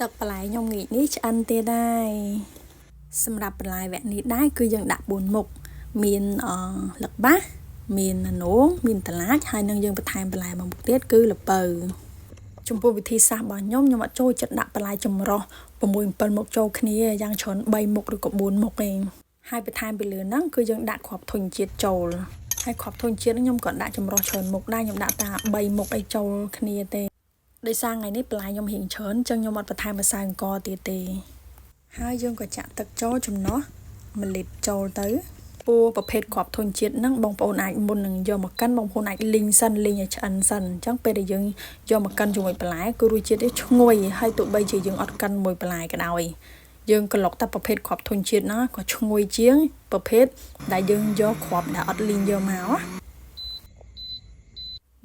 ទឹកបន្លែខ្ញុំងាកនេះឆ្អិនទៀតដែរសម្រាប់បន្លែវគ្គនេះដែរគឺយើងដាក់4មុខមានលឹកបាសមានននោងមានតឡាចហើយនឹងយើងបន្ថែមបន្លែមួយមុខទៀតគឺល្ពៅចំពោះវិធីសាស្ត្ររបស់ខ្ញុំអត់ចូលចិត្តដាក់បន្លែចម្រុះ6 7មុខចូលគ្នាយ៉ាងច្រើន3មុខឬក៏4មុខឯងហើយបន្ថែមពីលើហ្នឹងគឺយើងដាក់គ្រាប់ធុញជាតិចូលហើយគ្រាប់ធុញជាតិខ្ញុំក៏ដាក់ចម្រុះច្រើនមុខដែរខ្ញុំដាក់តែ3មុខឯចូលគ្នាទេដោយសារថ្ងៃនេះបន្លែខ្ញុំរៀងច្រើនអញ្ចឹងខ្ញុំអត់បន្ថែមម្សៅអង្ករទៀតទេហើយយើងក៏ចាក់ទឹកចូលចំណោះ1លីត្រចូលទៅពូប្រភេទគ្រាប់ធុញជាតិហ្នឹងបងប្អូនអាចមុននឹងយកមកកិនបងប្អូនអាចលីងសិនលីងឲ្យឆ្អិនសិនអញ្ចឹងពេលដែលយើងយកមកកិនជាមួយបន្លែគឺរសជាតិវាឈ្ងុយហើយទោះបីជាយើងអត់កិនមួយបន្លែក៏ដោយយើងក្លុកតែប្រភេទគ្រាប់ធុញជាតិណាក៏ឈ្ងុយជាងប្រភេទដែលយើងយកគ្រាប់ដែលអត់លីងយកមក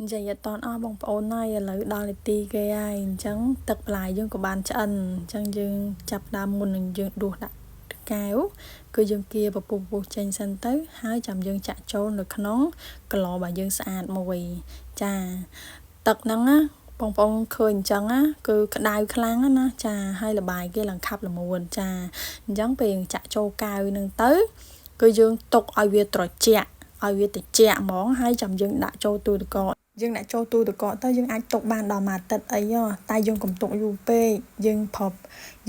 និយាយអត់តអស់បងប្អូនហើយឥឡូវដល់នាទីគេហើយអញ្ចឹងទឹកបន្លែយើងក៏បានឆ្អិនអញ្ចឹងយើងចាប់ដើមមុននឹងយើងដួសដាក់កែវគឺយើងគៀពពុះចេញសិនទៅហើយចាំយើងចាក់ចូលនៅក្នុងក្លោរបស់យើងស្អាតមួយចាទឹកហ្នឹងណាបងប្អូនឃើញអញ្ចឹងណាគឺក្តៅខ្លាំងណាចាហើយលបាយគេឡើងខាប់ល្មួនចាអញ្ចឹងពេលយើងចាក់ចូលកែវហ្នឹងទៅគឺយើងទុកឲ្យវាត្រជាក់ឲ្យវាត្រជាក់ហ្មងហើយចាំយើងដាក់ចូលទូទឹកកកយើងដាក់ចូលទូទឹកកកទៅយើងអាចទុកបានដល់មួយអាទិត្យអីតែយើងកុំទុកយូរពេកយើង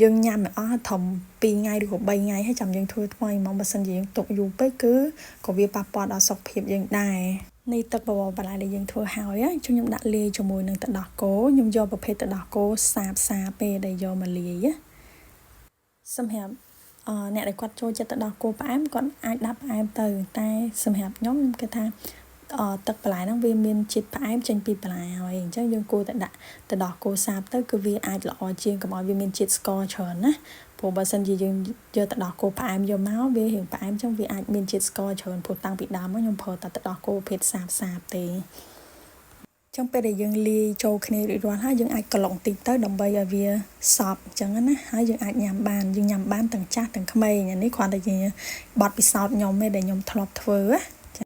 យើងញ៉ាំឲ្យអស់ត្រឹម2ថ្ងៃឬក៏3ថ្ងៃហើយចាំយើងធ្វើថ្មីហ្មងបើសិនជាយើងទុកយូរពេកគឺក៏វាប៉ះពាល់ដល់សុខភាពយើងដែរនេះទឹកបបរបន្លែដែលយើងធ្វើហើយខ្ញុំដាក់លាយជាមួយនឹងទឹកដោះគោខ្ញុំយកប្រភេទទឹកដោះគោសាបពេលដែលយកមកលាយសម្រាប់អ្នកដែលគាត់ចូលចិត្តទឹកដោះគោផ្អែមគាត់អាចដាក់ផ្អែមទៅតែសម្រាប់ខ្ញុំគិតថាទឹកបន្លែហ្នឹងវាមានជាតិផ្អែមចេញពីបន្លែហើយអញ្ចឹងយើងគួរតែដាក់ទឹកដោះគោសាបទៅគឺវាអាចល្អជាងកុំឲ្យវាមានជាតិស្ករច្រើនណាព្រោះបើសិនជាយើងយកទឹកដោះគោផ្អែមយកមកវារៀងផ្អែមអញ្ចឹងវាអាចមានជាតិស្ករច្រើនព្រោះតាំងពីដើមខ្ញុំប្រើតែទឹកដោះគោប្រភេទសាបទេចឹងពេលដែលយើងលាយចូលគ្នារួចរាល់ហើយយើងអាចក្លុកបន្តិចទៅដើម្បីឲ្យវាសព្វអញ្ចឹងណាហើយយើងអាចញ៉ាំបានទាំងចាស់ទាំងក្មេងនេះគ្រាន់តែជាបទពិសោធន៍ខ្ញុំទេដែលខ្ញុំធ្លាប់ធ្វើ